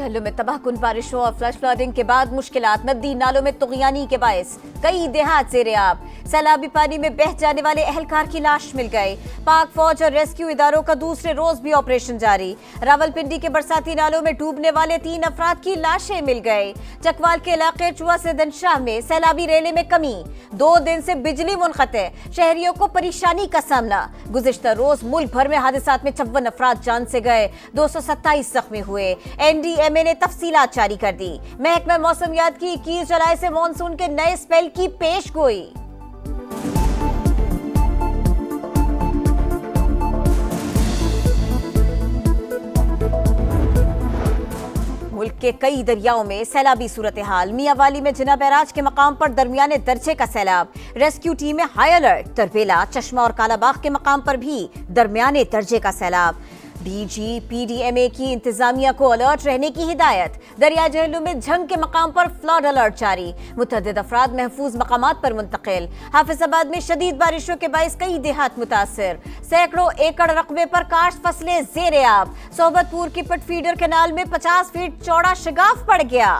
जहलुम में तबाहकुन बारिशों और फ्लश फ्लडिंग के बाद मुश्किलात, नदी नालों में तुगयानी के बायस कई देहात ज़ेर-ए-आब। सैलाबी पानी में बह जाने वाले एहलकार की लाश मिल गए। पाक फौज और रेस्क्यू इदारों का दूसरे रोज भी ऑपरेशन जारी। रावलपिंडी के बरसाती नालों में डूबने वाले 3 अफराद की लाशें मिल गए। चकवाल के इलाके चुआ से दनशाह में सैलाबी रेले में कमी। 2 दिन से बिजली मुनक़ते, शहरियों को परेशानी का सामना। गुज़िश्ता रोज मुल्क भर में हादसात में 54 अफराद जान से गए, 227 जख्मी हुए। NDMA ने तफसीलात जारी कर दी। महकमा मौसमियात की 21 जुलाई से मानसून के नए स्पेल की पेशगोई। मुल्क के कई दरियाओं में सैलाबी सूरत हाल। मियांवाली में जिना बैराज के मकाम पर दरमियाने दर्जे का सैलाब। रेस्क्यू टीमें हाई अलर्ट। तरबेला, चश्मा और कालाबाग के मकाम पर भी दरमियाने दर्जे का सैलाब। DGPDMA की इंतजामिया को अलर्ट रहने की हिदायत। दरिया जहलुम में झंग के मकाम पर फ्लड अलर्ट जारी। मुतअद्दिद अफराद महफूज मकामात पर मुंतकिल। हाफिजाबाद में शदीद बारिशों के बाइस कई देहात मुतासिर। सैकड़ों एकड़ रकबे पर काश्त फसलें ज़ेर-ए-आब। सोबतपुर की पिट फीडर कैनाल में 50 फीट चौड़ा शगाफ पड़ गया।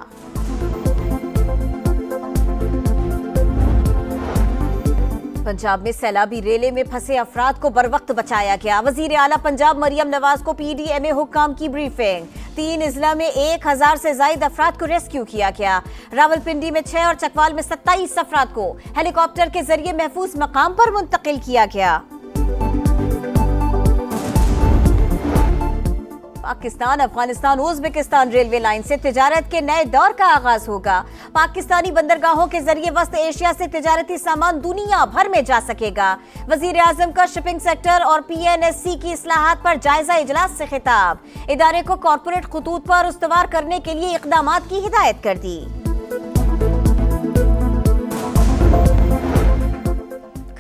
पंजाब में सैलाबी रेले में फंसे अफराद को बरवक्त बचाया गया। वजीर आला पंजाब मरियम नवाज को PDMA हुक्काम की ब्रीफिंग। 3 अजला में 1000 से ज्यादा अफराद को रेस्क्यू किया गया। रावलपिंडी में 6 और चकवाल में 27 अफराद को हेलीकॉप्टर के जरिए महफूज मकाम पर मुंतकिल किया गया। Pakistan Afghanistan Uzbekistan railway line से तिजारत के नए दौर का आगाज होगा। पाकिस्तानी बंदरगाहों के जरिए वस्त एशिया से तिजारती सामान दुनिया भर में जा सकेगा। वजीर आजम का शिपिंग सेक्टर और PNSC की इस्लाहात पर जायजा इजलास से खिताब। इदारे को कॉर्पोरेट खतूत पर उस्तवार करने के लिए इक़दामात की हिदायत कर दी।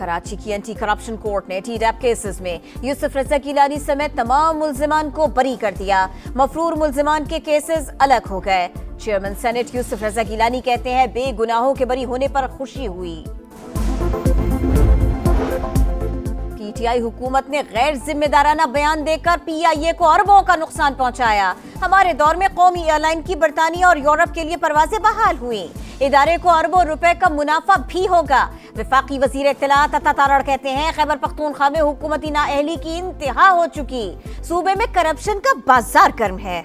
कराची की एंटी करप्शन कोर्ट ने TDAP केसेस में यूसुफ रज़ा गिलानी समेत तमाम मुल्जिमान को बरी कर दिया। मफरूर मुल्जिमान के केसेस अलग हो गए। चेयरमैन सेनेट यूसुफ रज़ा गिलानी कहते हैं बेगुनाहों के बरी होने पर खुशी हुई। PTI हुकूमत ने गैर जिम्मेदाराना बयान देकर PIA को अरबों का नुकसान पहुंचाया। हमारे दौर में कौमी एयरलाइन की बरतानिया और यूरोप के लिए परवाजें बहाल हुई। इदारे को अरबों रुपए का मुनाफा भी होगा। वफाकी वजीर इत्तलात अता तारड़ कहते हैं खैबर पख्तूनख्वा में हुकूमती नाअहली की इंतहा हो चुकी। सूबे में करप्शन का बाजार गर्म है।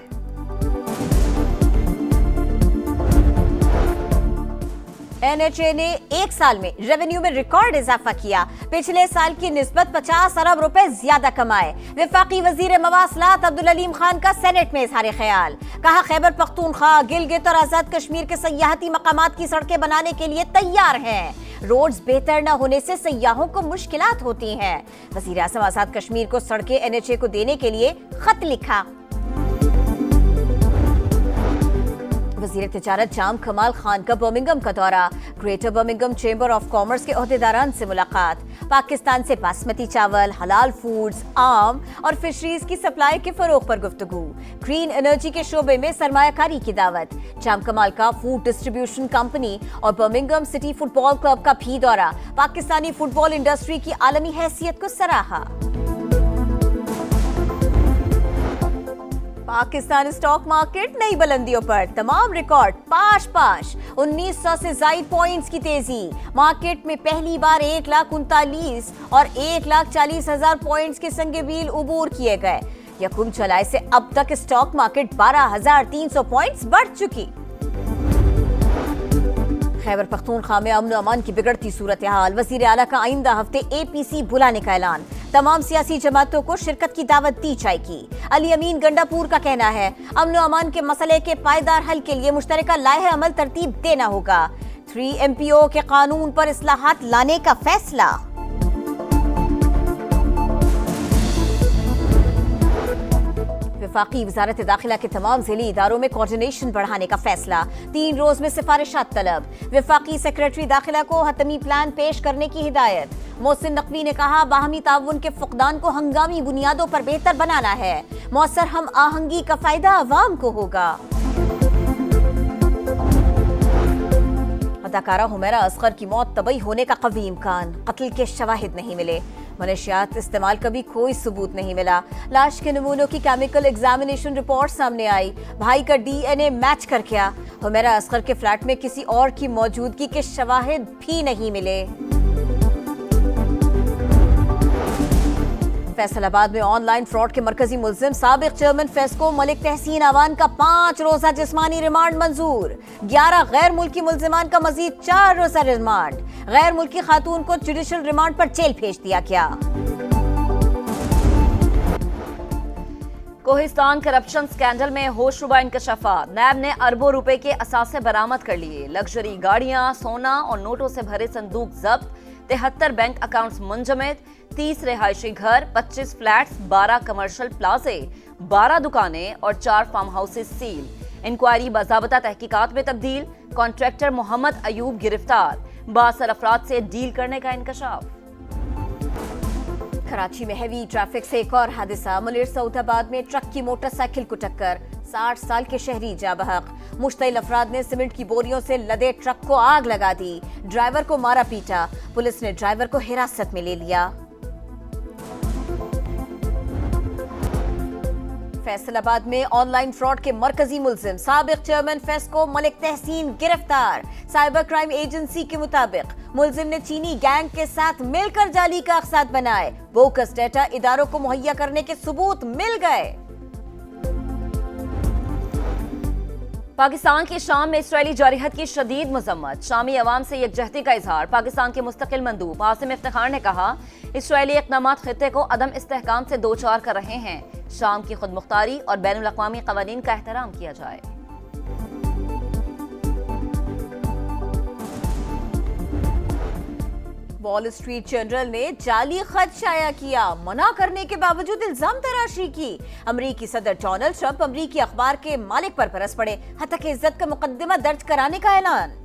NHA ने 1 साल में रेवेन्यू में रिकॉर्ड इजाफा किया। पिछले साल की निस्बत 50 अरब रुपए ज्यादा कमाए। वफाकी वजीर मवासलात अब्दुल अलीम खान का सेनेट में इजहार ख्याल। कहा खैबर पख्तूनख्वा, गिलगित और आजाद कश्मीर के सयाहती मकामात की सड़कें बनाने के लिए तैयार हैं। रोड्स बेहतर न होने से सयाहों को मुश्किलात होती हैं। वजीर आज़म आजाद कश्मीर को सड़कें NHA को देने के लिए खत लिखा। वज़ीर तिजारत जाम कमाल खान का बर्मिंघम का दौरा। Greater Birmingham chamber of commerce के ओहदेदारान से मुलाकात। पाकिस्तान से बासमती चावल, हलाल फूड्स, आम और फिशरीज की सप्लाई के फरोग पर गुफ्तगू। ग्रीन एनर्जी के शोबे में सरमायाकारी की दावत। जाम कमाल का फूड डिस्ट्रीब्यूशन कंपनी और बर्मिंघम सिटी फुटबॉल क्लब का भी दौरा। पाकिस्तानी फुटबॉल इंडस्ट्री की आलमी हैसियत को सराहा। पाकिस्तान स्टॉक मार्केट नई बुलंदियों पर, तमाम रिकॉर्ड पाश पाश। 1900 से जायद पॉइंट्स की तेजी। मार्केट में पहली बार 1,39,000 और 1,40,000 पॉइंट्स के संगे मील उबूर किए गए। 1 जुलाई से अब तक स्टॉक मार्केट 12,300 पॉइंट्स बढ़ चुकी। खैबर पख्तूनख्वा में अमन अमान की बिगड़ती सूरत हाल। वजीर आला का आइंदा हफ्ते APC बुलाने का ऐलान। तमाम सियासी जमातों को शिरकत की दावत दी जाएगी। अली अमीन गंडापुर का कहना है अमन अमान के मसले के पायदार हल के लिए मुश्तरका लाहे अमल तरतीब देना होगा। 3 MPO के कानून पर इस्लाहात लाने का फैसला। वफाकी वजारत दाखिला के तमाम ज़िली इदारों में कोऑर्डिनेशन बढ़ाने का फैसला। 3 रोज में सिफारिशात तलब। वफाकी सेक्रेटरी दाखिला को हतमी प्लान पेश करने की हिदायत। मोहसिन नकवी ने कहा बाहमी ताउन के फुकदान को हंगामी बुनियादों पर बेहतर बनाना है। मौसर हम आहंगी का फायदा अवाम को होगा। अदाकारा हुमैरा असगर की मौत तबई होने का कवी इम्कान। कत्ल के शवाहिद नहीं मिले। منشیات استعمال کا بھی کوئی ثبوت نہیں ملا. لاش کے نمونوں کی کیمیکل ایگزامینیشن رپورٹ سامنے آئی. بھائی کا ڈی این اے میچ کر گیا. حمیرہ اصغر کے فلیٹ میں کسی اور کی موجودگی کے شواہد بھی نہیں ملے. فیصل آباد میں آن لائن فراڈ کے مرکزی ملزم سابق چیئرمین فیسکو ملک تحسین اعوان کا 5 روزہ جسمانی ریمانڈ منظور. 11 غیر ملکی ملزمان کا مزید 4 روزہ ریمانڈ. غیر ملکی خاتون کو جوڈیشل ریمانڈ پر جیل بھیج دیا گیا. کوہستان کرپشن سکینڈل میں ہوش ربا انکشافات. نیب نے اربوں روپے کے اثاثے برآمد کر لیے. لگژری گاڑیاں، سونا اور نوٹوں سے بھرے صندوق ضبط. 73 بینک اکاؤنٹس منجمد. 30 رہائشی گھر، 25 فلیٹس، 12 کمرشل پلازے، 12 دکانیں اور 4 فارم ہاؤسز سیل. انکوائری باضابطہ تحقیقات میں تبدیل. کانٹریکٹر محمد ایوب گرفتار. 62 افراد سے ڈیل کرنے کا انکشاف. کراچی میں ہیوی ٹریفک سے ایک اور حادثہ. منیر سعود آباد میں ٹرک کی موٹر سائیکل کو ٹکر. 60 سال کے شہری جاں بحق. مشتعل افراد نے سیمنٹ کی بوریوں سے لدے ٹرک کو آگ لگا دی. ڈرائیور کو مارا پیٹا. پولیس نے ڈرائیور کو حراست میں لے لیا. فیصل آباد میں آن لائن فراڈ کے مرکزی ملزم سابق چیئرمین فیسکو ملک تحسین گرفتار. سائبر کرائم ایجنسی کے مطابق ملزم نے چینی گینگ کے ساتھ مل کر جعلی کاغذات بنائے. بوکس ڈیٹا اداروں کو مہیا کرنے کے ثبوت مل گئے. پاکستان کی شام میں اسرائیلی جارحیت کی شدید مذمت. شامی عوام سے یکجہتی کا اظہار. پاکستان کے مستقل مندوب عاصم افتخار نے کہا اسرائیلی اقدامات خطے کو عدم استحکام سے دوچار کر رہے ہیں. شام کی خود مختاری اور بین الاقوامی قوانین کا احترام کیا جائے. وال اسٹریٹ جرنل نے جعلی خط شائع کیا. منع کرنے کے باوجود الزام تراشی کی. امریکی صدر ڈونلڈ ٹرمپ امریکی اخبار کے مالک پر برس پڑے. ہتک عزت کا مقدمہ درج کرانے کا اعلان.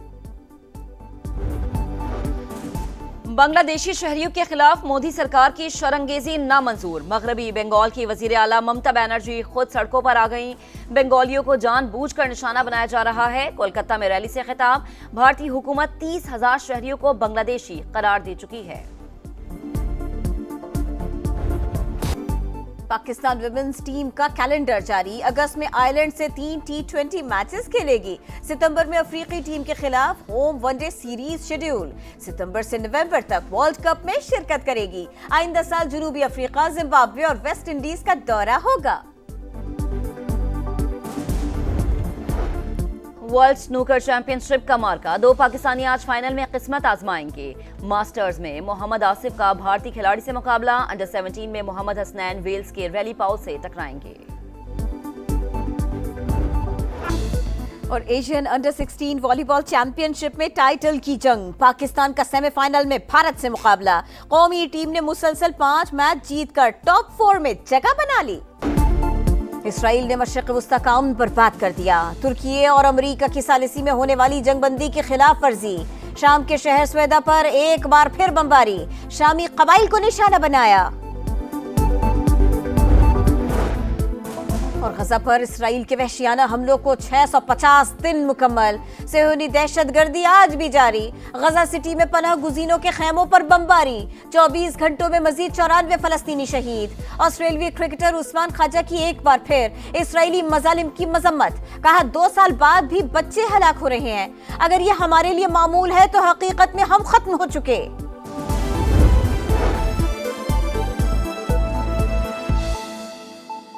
بنگلہ دیشی شہریوں کے خلاف مودی سرکار کی شرانگیزی نامنظور. مغربی بنگال کی وزیر اعلیٰ ممتا بنرجی خود سڑکوں پر آ گئیں. بنگالیوں کو جان بوجھ کر نشانہ بنایا جا رہا ہے. کولکتہ میں ریلی سے خطاب. بھارتی حکومت 30,000 شہریوں کو بنگلہ دیشی قرار دے چکی ہے. پاکستان ویمنز ٹیم کا کیلنڈر جاری. اگست میں آئرلینڈ سے 3 T20 میچز کھیلے گی. ستمبر میں افریقی ٹیم کے خلاف home one day series schedule. ستمبر سے نومبر تک ورلڈ کپ میں شرکت کرے گی. آئندہ سال جنوبی افریقہ، زمبابوے اور ویسٹ انڈیز کا دورہ ہوگا. ورلڈ سنوکر چیمپئن شپ کا مارکا. 2 پاکستانی آج فائنل میں قسمت آزمائیں گے. ماسٹرز میں محمد آصف کا بھارتی کھلاڑی سے مقابلہ. انڈر 17 میں محمد حسنین ویلز کے ریلی پاؤ سے ٹکرائیں گے. اور ایشین انڈر 16 والی بال چیمپئن شپ میں ٹائٹل کی جنگ. پاکستان کا سیمی فائنل میں بھارت سے مقابلہ. قومی ٹیم نے مسلسل 5 میچ جیت کر ٹاپ 4 میں جگہ بنا لی. اسرائیل نے مشرق وسطی کا امن برباد کر دیا. ترکی اور امریکہ کی ثالثی میں ہونے والی جنگ بندی کی خلاف ورزی. شام کے شہر سویدا پر ایک بار پھر بمباری. شامی قبائل کو نشانہ بنایا. اور غزہ پر اسرائیل کے وحشیانہ حملوں کو 650 دن مکمل. صہیونی دہشت گردی آج بھی جاری. غزہ سٹی میں پناہ گزینوں کے خیموں پر بمباری. 24 گھنٹوں میں مزید 94 فلسطینی شہید. آسٹریلوی کرکٹر عثمان خواجہ کی ایک بار پھر اسرائیلی مظالم کی مذمت. کہا 2 سال بعد بھی بچے ہلاک ہو رہے ہیں. اگر یہ ہمارے لیے معمول ہے تو حقیقت میں ہم ختم ہو چکے.